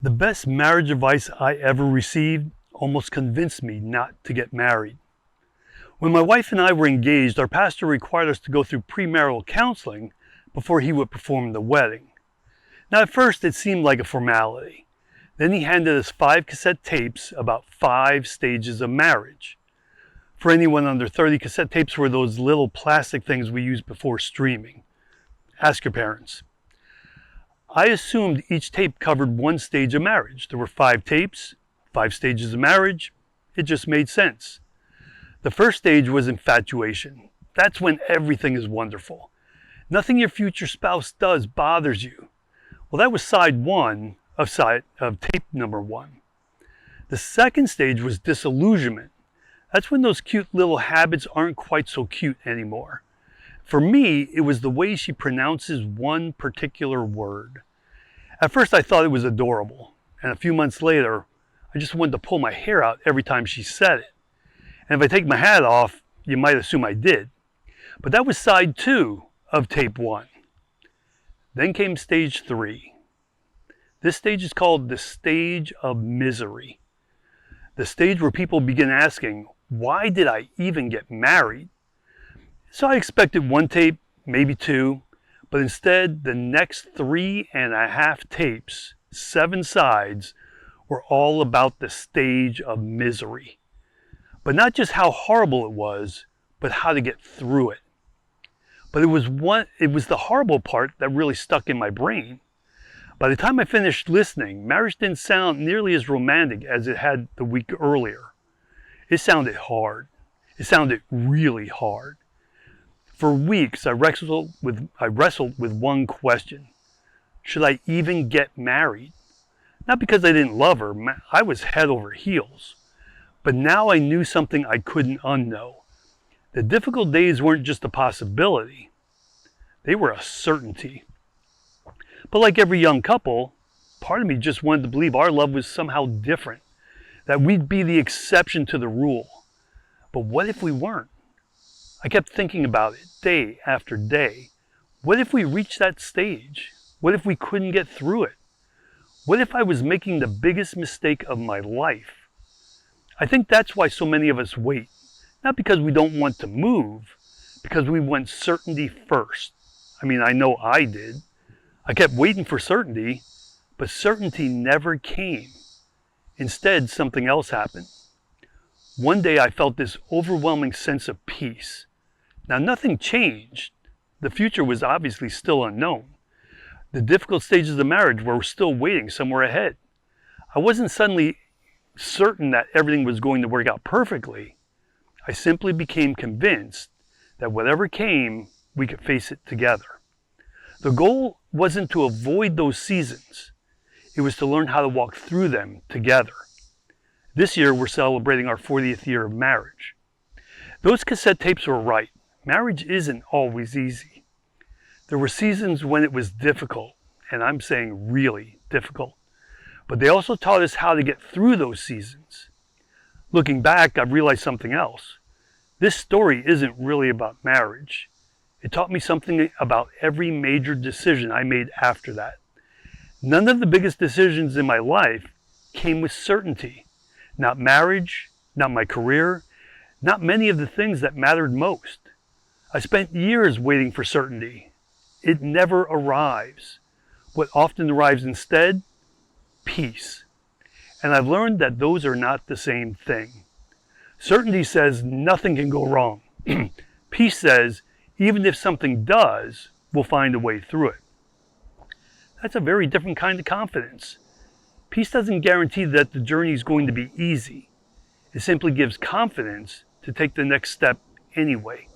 The best marriage advice I ever received almost convinced me not to get married. When my wife and I were engaged, our pastor required us to go through premarital counseling before he would perform the wedding. Now at first it seemed like a formality. Then he handed us 5 cassette tapes about 5 stages of marriage. For anyone under 30, cassette tapes were those little plastic things we used before streaming. Ask your parents. I assumed each tape covered one stage of marriage. There were 5 tapes, 5 stages of marriage. It just made sense. The first stage was infatuation. That's when everything is wonderful. Nothing your future spouse does bothers you. Well, that was side 1 of tape number 1. The second stage was disillusionment. That's when those cute little habits aren't quite so cute anymore. For me, it was the way she pronounces one particular word. At first I thought it was adorable, and a few months later, I just wanted to pull my hair out every time she said it. And if I take my hat off, you might assume I did. But that was side 2 of tape 1. Then came stage 3. This stage is called the stage of misery. The stage where people begin asking, why did I even get married? So I expected 1 tape, maybe 2, but instead the next 3.5 tapes, 7 sides, were all about the stage of misery. But not just how horrible it was, but how to get through it. But it was the horrible part that really stuck in my brain. By the time I finished listening, marriage didn't sound nearly as romantic as it had the week earlier. It sounded hard. It sounded really hard. For weeks, I wrestled with one question. Should I even get married? Not because I didn't love her. I was head over heels. But now I knew something I couldn't unknow. The difficult days weren't just a possibility. They were a certainty. But like every young couple, part of me just wanted to believe our love was somehow different. That we'd be the exception to the rule. But what if we weren't? I kept thinking about it day after day. What if we reached that stage? What if we couldn't get through it? What if I was making the biggest mistake of my life? I think that's why so many of us wait. Not because we don't want to move, because we want certainty first. I mean, I know I did. I kept waiting for certainty, but certainty never came. Instead, something else happened. One day I felt this overwhelming sense of peace. Now, nothing changed. The future was obviously still unknown. The difficult stages of marriage were still waiting somewhere ahead. I wasn't suddenly certain that everything was going to work out perfectly. I simply became convinced that whatever came, we could face it together. The goal wasn't to avoid those seasons. It was to learn how to walk through them together. This year, we're celebrating our 40th year of marriage. Those cassette tapes were right. Marriage isn't always easy. There were seasons when it was difficult, and I'm saying really difficult. But they also taught us how to get through those seasons. Looking back, I've realized something else. This story isn't really about marriage. It taught me something about every major decision I made after that. None of the biggest decisions in my life came with certainty. Not marriage, not my career, not many of the things that mattered most. I spent years waiting for certainty. It never arrives. What often arrives instead? Peace. And I've learned that those are not the same thing. Certainty says nothing can go wrong. Peace says even if something does, we'll find a way through it. That's a very different kind of confidence. Peace doesn't guarantee that the journey is going to be easy. It simply gives confidence to take the next step anyway.